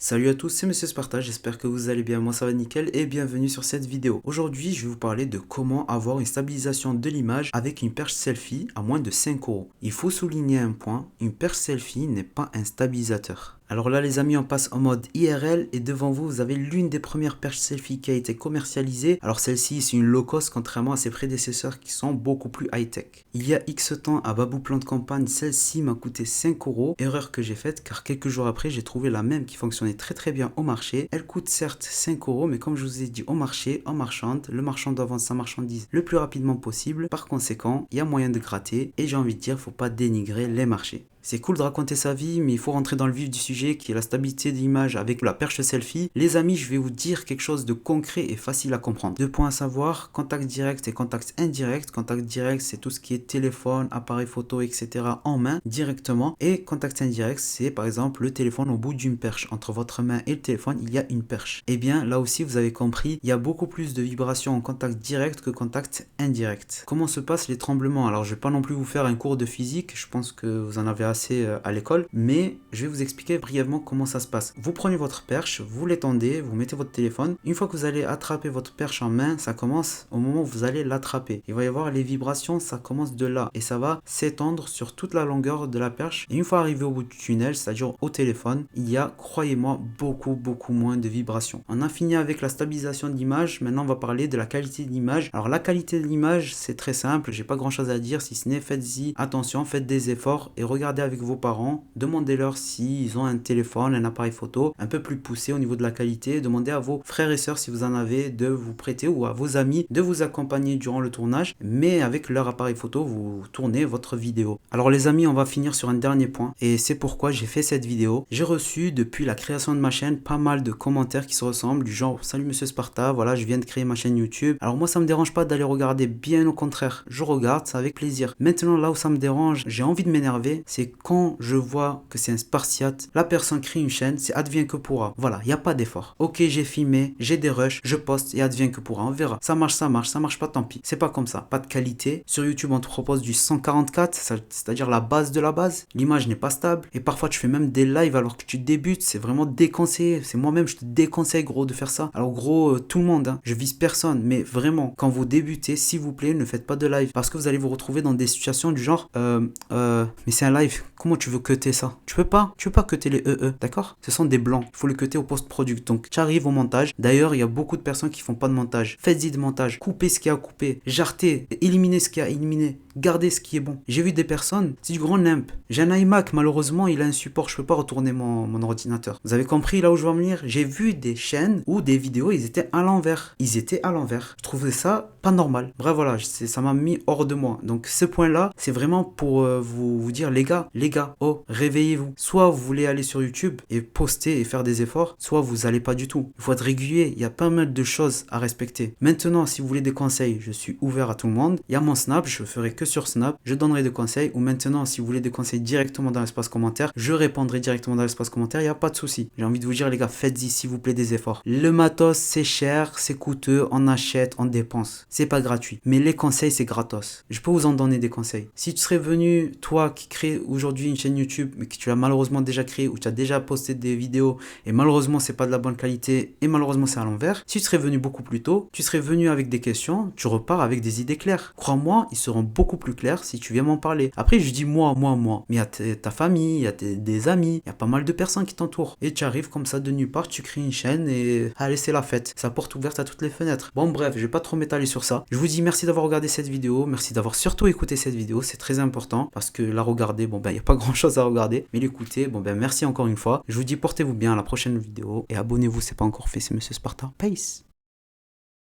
Salut à tous, c'est Monsieur Sparta, j'espère que vous allez bien, moi ça va nickel et bienvenue sur cette vidéo. Aujourd'hui, je vais vous parler de comment avoir une stabilisation de l'image avec une perche selfie à moins de 5 €. Il faut souligner un point, une perche selfie n'est pas un stabilisateur. Alors là les amis, on passe en mode IRL et devant vous, vous avez l'une des premières perches selfie qui a été commercialisée. Alors celle-ci, c'est une low cost contrairement à ses prédécesseurs qui sont beaucoup plus high-tech. Il y a X temps à Babou Plan de Campagne, celle-ci m'a coûté 5 €. Erreur que j'ai faite car quelques jours après, j'ai trouvé la même qui fonctionnait très bien au marché. Elle coûte certes 5 € mais comme je vous ai dit au marché, en marchande, le marchand doit vendre sa marchandise le plus rapidement possible. Par conséquent, il y a moyen de gratter et j'ai envie de dire, faut pas dénigrer les marchés. C'est cool de raconter sa vie, mais il faut rentrer dans le vif du sujet qui est la stabilité de l'image avec la perche selfie. Les amis, je vais vous dire quelque chose de concret et facile à comprendre. Deux points à savoir, contact direct et contact indirect. Contact direct, c'est tout ce qui est téléphone, appareil photo, etc. en main directement. Et contact indirect, c'est par exemple le téléphone au bout d'une perche. Entre votre main et le téléphone, il y a une perche. Et bien là aussi, vous avez compris, il y a beaucoup plus de vibrations en contact direct que contact indirect. Comment se passent les tremblements? Alors, je vais pas non plus vous faire un cours de physique, je pense que vous en avez assez à l'école, mais je vais vous expliquer brièvement comment ça se passe. Vous prenez votre perche, vous l'étendez, vous mettez votre téléphone. Une fois que vous allez attraper votre perche en main, ça commence au moment où vous allez l'attraper. Il va y avoir les vibrations, ça commence de là et ça va s'étendre sur toute la longueur de la perche. Et une fois arrivé au bout du tunnel, c'est-à-dire au téléphone, il y a, croyez-moi, beaucoup moins de vibrations. On a fini avec la stabilisation de l'image. Maintenant, on va parler de la qualité de l'image. Alors, la qualité de l'image, c'est très simple. J'ai pas grand-chose à dire si ce n'est faites-y attention, faites des efforts et regardez avec vos parents, demandez-leur s'ils ont un téléphone, un appareil photo un peu plus poussé au niveau de la qualité. Demandez à vos frères et sœurs si vous en avez de vous prêter ou à vos amis de vous accompagner durant le tournage, mais avec leur appareil photo, vous tournez votre vidéo. Alors les amis, on va finir sur un dernier point et c'est pourquoi j'ai fait cette vidéo. J'ai reçu depuis la création de ma chaîne pas mal de commentaires qui se ressemblent du genre salut Monsieur Sparta, voilà je viens de créer ma chaîne YouTube. Alors moi ça me dérange pas d'aller regarder, bien au contraire, je regarde ça avec plaisir. Maintenant là où ça me dérange, j'ai envie de m'énerver, c'est quand je vois que c'est un spartiate, la personne crée une chaîne, c'est advient que pourra. Voilà, il n'y a pas d'effort. Ok, j'ai filmé, j'ai des rushs, je poste et advient que pourra. On verra. Ça marche pas, tant pis. C'est pas comme ça. Pas de qualité. Sur YouTube, on te propose du 144, c'est-à-dire la base de la base. L'image n'est pas stable. Et parfois, tu fais même des lives alors que tu débutes. C'est vraiment déconseillé. C'est moi-même, je te déconseille, gros, de faire ça. Alors, gros, tout le monde, hein, je vise personne. Mais vraiment, quand vous débutez, s'il vous plaît, ne faites pas de live. Parce que vous allez vous retrouver dans des situations du genre, mais c'est un live. Comment tu veux cutter ça? Tu peux pas cutter les d'accord? Ce sont des blancs. Il faut le cutter au post-product. Donc, tu arrives au montage. D'ailleurs, il y a beaucoup de personnes qui font pas de montage. Faites-y de montage. Coupez ce qu'il y a à couper. Jartez. Éliminez ce qu'il y a à éliminer. Gardez ce qui est bon. J'ai vu des personnes, c'est du grand nimp. J'ai un iMac, malheureusement, il a un support. Je peux pas retourner mon ordinateur. Vous avez compris là où je veux en venir? J'ai vu des chaînes ou des vidéos, ils étaient à l'envers. Je trouvais ça pas normal. Bref, voilà, ça m'a mis hors de moi. Donc, ce point-là, c'est vraiment pour vous dire, les gars, oh, réveillez-vous. Soit vous voulez aller sur YouTube et poster et faire des efforts, soit vous allez pas du tout. Il faut être régulier. Il y a pas mal de choses à respecter. Maintenant, si vous voulez des conseils, je suis ouvert à tout le monde. Il y a mon Snap, je ferai que sur Snap. Je donnerai des conseils. Ou maintenant, si vous voulez des conseils directement dans l'espace commentaire, je répondrai directement dans l'espace commentaire. Il n'y a pas de souci. J'ai envie de vous dire, les gars, faites-y s'il vous plaît des efforts. Le matos, c'est cher, c'est coûteux, on achète, on dépense. C'est pas gratuit. Mais les conseils, c'est gratos. Je peux vous en donner des conseils. Si tu serais venu, toi qui crée aujourd'hui une chaîne YouTube, mais que tu l'as malheureusement déjà créée ou tu as déjà posté des vidéos et malheureusement c'est pas de la bonne qualité et malheureusement c'est à l'envers, si tu serais venu beaucoup plus tôt, tu serais venu avec des questions, tu repars avec des idées claires. Crois-moi, ils seront beaucoup plus clairs si tu viens m'en parler. Après, je dis moi, mais il y a ta famille, il y a des amis, il y a pas mal de personnes qui t'entourent. Et tu arrives comme ça de nulle part, tu crées une chaîne et allez, c'est la fête. Ça porte ouverte à toutes les fenêtres. Bon, bref, je vais pas trop m'étaler sur ça. Je vous dis merci d'avoir regardé cette vidéo, merci d'avoir surtout écouté cette vidéo, c'est très important parce que la regarder, bon ben, il n'y a pas grand chose à regarder, mais l'écouter, bon ben, merci encore une fois. Je vous dis portez-vous bien à la prochaine vidéo et abonnez-vous, c'est pas encore fait, c'est Monsieur Sparta. Peace.